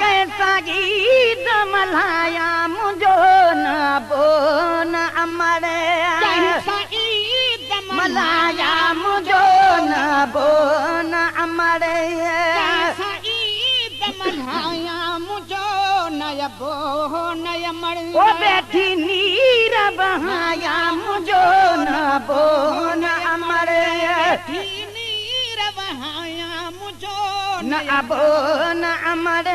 कैसा गीत मल्हाया मुझो न बोन अमर कैसा ईद मल्हाया मुझो न बोन अमर कैसा ईद मल्हाया मुझो नय बो नय मर ओ बैठी नीर बहाया मुझो न बोन अमर नीर बहाया मुझो न बोन अमर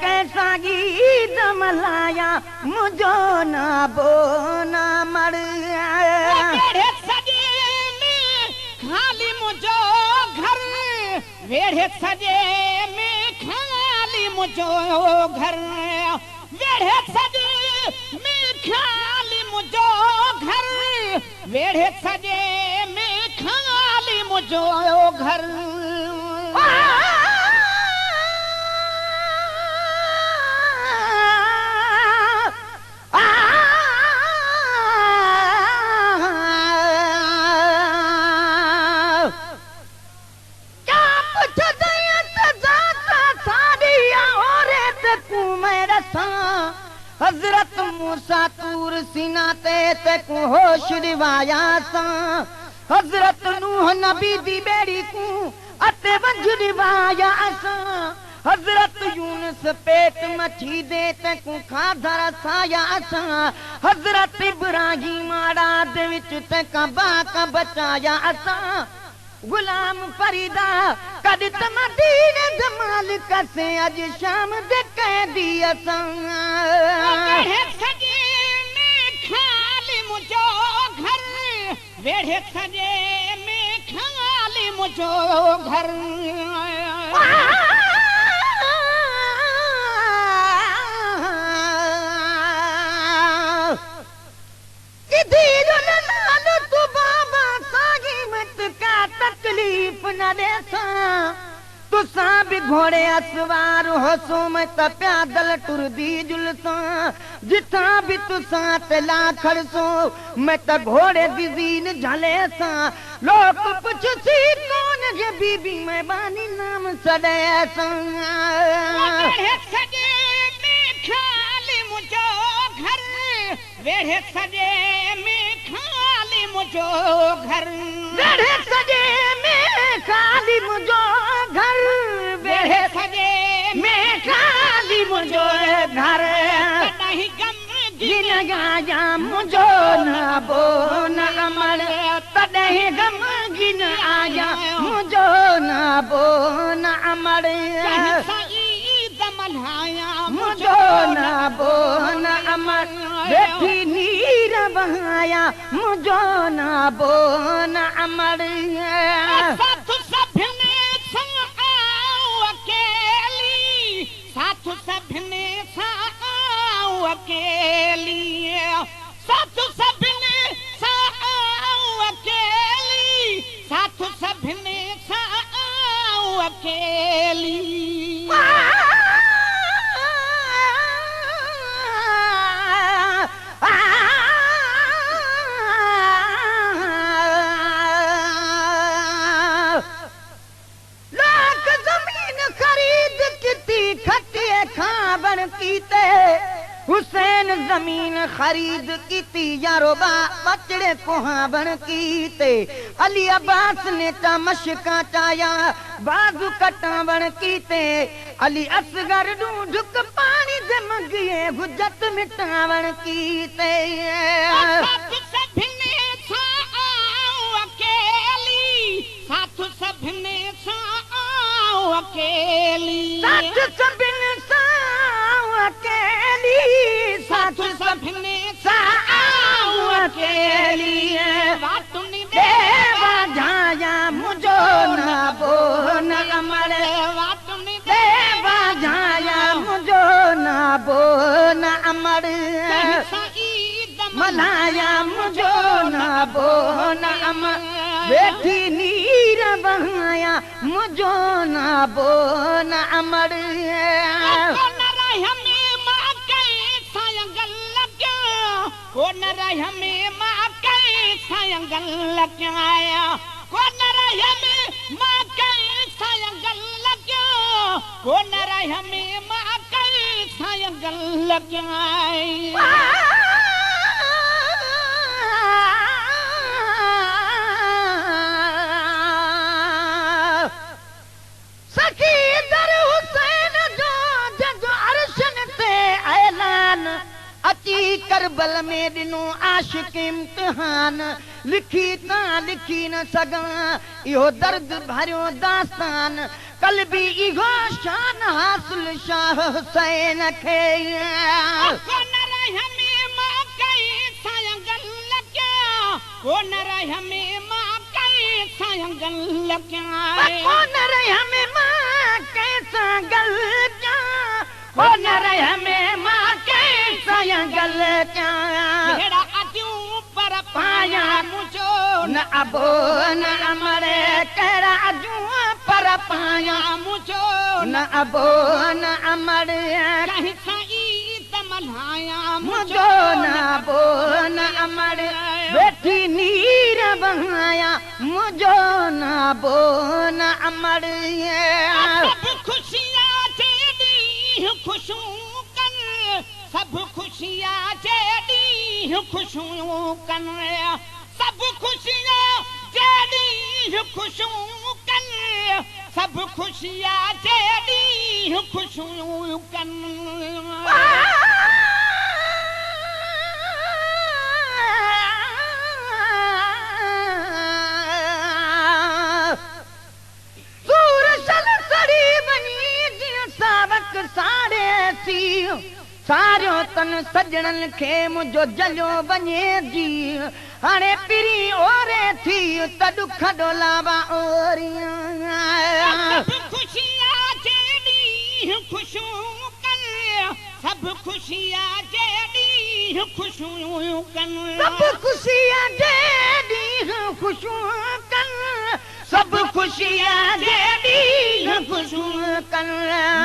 कैसा गीत मल्हाया मुझो न बोन अमर वेढ़े सजे में खाली मुझो घर वेढ़े सजे में खाली मुझो घर वेढ़े सजे में खाली मुझो घर वेढ़े सजे में खाली मुझो घर हजरत मूसा तूर सीना ते को होश रिवाया सा हजरत नूह नबी दी बेड़ी को अते वंज रिवाया सा हजरत यूनुस पेट मछी दे ते को खाधा रसाया सा हजरत इब्राहिम रात विच ते कबा का बचाया सा गुलाम फरीदा कद तमदीन जमाल कसे अज शाम दे कैदी असा वेढ़े सजे में खाली मुझो घर वेढ़े सजे में खाली मुझो घर तकलीफ न देसा तुसा भी घोड़े असवार हो सो मैं त प्यादल टुरदी जुलसा जिथा भी तुसा तला खड़सो मैं त घोड़े दी जीन झले सा लोग पुछ सी कौन जे बीबी मैं बानी नाम सड़े सा वेढ़े सजे में खाली मुझो घर वेढ़े सजे में खाली मुझो घर वेढ़े सजे में खाली मुझो घर वेढ़े सजे में खाली मुझो घर नहीं गम जिन गाया मुझो न बोन अमर तॾहिं गम गिन आया मुझो न बोन अमर कैसा ईद मल्हाया मुझो न बोन अमर बेठी नीर बहाया मुझो न बोन अमर साथ सभने साओ अकेली साथ सभने साओ अकेली साथ सभने साओ अकेली साथ सभने साओ अकेली हुसैन जमीन खरीद की यारोबा बचड़े कोहाबन कीते अली अब्बास ने चा मशका चाया बाजू कटावण कीते अली असगर ढूंढुक पानी दे मंगिए हुज्जत मिटावण कीते साथ सभने साओ अकेली साथ सभने साओ अकेली साथ सभने साओ अकेली साथ सभने साओ अकेली वातुनी देवा झाया मुझो न बोन अमर वातुनी देवा झाया मुझो न बोन अमर मनाया मुझो न बोन अमर बेठी नीर बहाया मुझो न बोन अमर को न रह में माँ कैसा अंगल लग्या को न रह में माँ कैसा अंगल लग्या को न रह में मां कई सायगल लॻाई सखी दर हुसैन जो जज अर्शन ते ऐलान अची करबल में दिनो आशिक इम्तिहान लिखी ता लिखी न सगां इहो दर्द भरियो दास्तान कल भी इहो शान हासिल शाह हुसैन खे को न रह में मां कई सायगल लॻाई को न रह में मां कई सायगल लॻाई को न रह में मां कैसा गल क्या को न रह में मां कैसा गल क्या हेड़ा अजूं पर पाया मुझो न अबो न अमरे कहिड़ा अजूं पर पाया मुझो न अबो न अमर कहीं साई तमलाया मुझो न अबो न अमर बेटी नीर बहाया मुझो न अबो न अमर सब खुशियां तेरी खुशूं कन सब खुशियां तेरी खुशूं कन सब खुशियां तेरी खुशूं कन सब खुशियां तेरी खुशूं कन सारियो तन सजणन खे मुंहिंजो जलियो वञे जी हाणे पिरी ओरे थी त ॾुख ॾोलावा ओरियां सब खुशियां तेरी खुशूं कन सब खुशियां तेरी खुशूं कन सब खुशियां जेॾी खुशूं कन सब खुशियां जेॾी खुशूं कन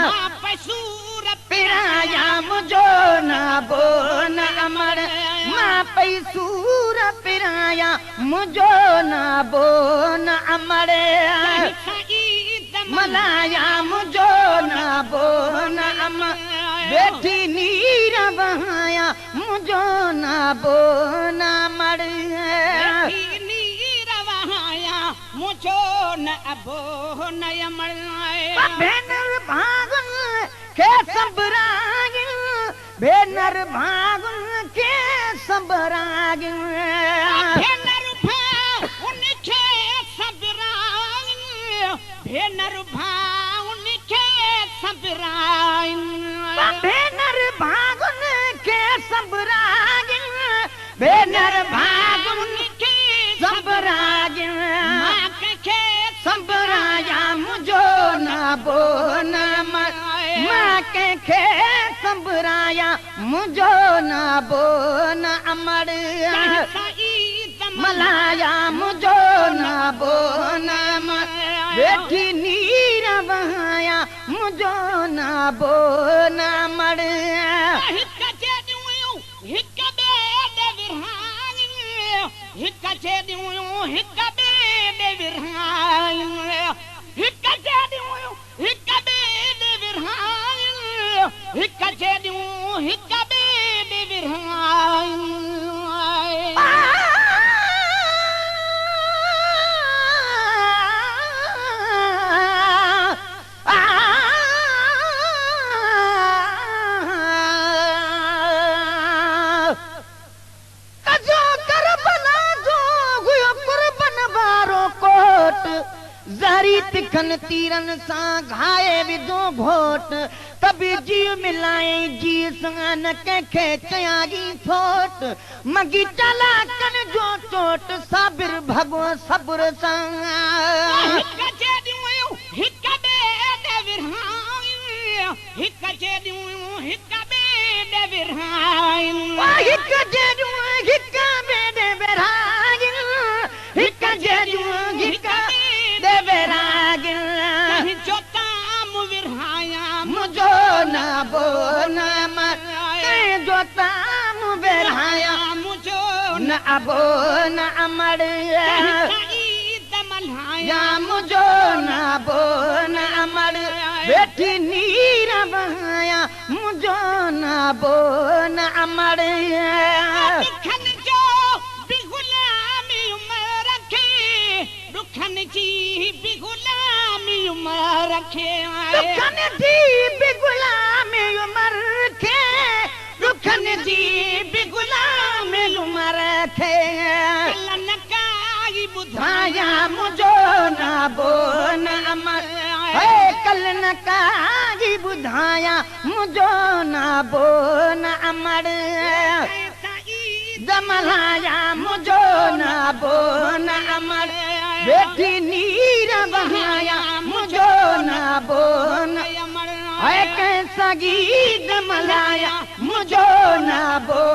मां पसूर पिराया मुझो न बो न अमर मां पई सूर पिराया मुझो न बो न अमर मलाया मुझो न बो न अमर बेटी नीर बहाया मुझो न बो न अमर नीर वहाया मुझो न अबो न अमर भेनर भागन के सबरागिन भेनर भागन के सबरागिन भेनर भा उनखे सबरागिन भेनर भा उनखे सबरागिन भेनर भागन के सबरागिन भेनर भागन के सबरागिन मां के सबराया मुझो न बो न मां कंहिंखे संबराया मुझो न बो न अमर मलाया मुझो न बो न बेटी नीर बहाया मुझो न बो न अमर हिक चेॾियूं हिक ॿिए विरहायूं हिक चेॾियूं हिक ॿिए विरहायूं हिक चेॾियूं हिक ॿिए विरहायूं हिक चेॾियूं हिक ॿिए विरहायूं ज़हरी तिखन तीरन सां घाए विधो घोट तबी जी मिलाए जी सां न कंहिंखे चयागी फोट मगी चालाकन जो चोट साबिर भगो सब्र सां हिक चेॾियूं हिक ॿिए विरहायूं हिक चेॾियूं हिक ॿिए विरहायूं हिक चेॾियूं हिक ॿिए विरहायूं हिक चेॾियूं हिक मुझो न बो न अमर जो ताम बेरहाया मुझो न अबो न अमर या मुझो न बो न अमर बेटी बेटी नीर बहाया मुझो ना बोन अमर दुखन जो भी गुलामी उमर रखे दुखन जी भी गुलामी उमर रखे दुखन जी भी गुलामी उमर रखे दुखन जी भी गुलामी उमर रखे लनकाई बुधाया मुझो ना बोन अमर है कल न काजी बुधाया मुझो ना बोन अमर दमलाया मुझो ना बोन अमर बेटी नीर बहाया मुझो ना बोन है कैसा गीत मलाया मुझो ना बोन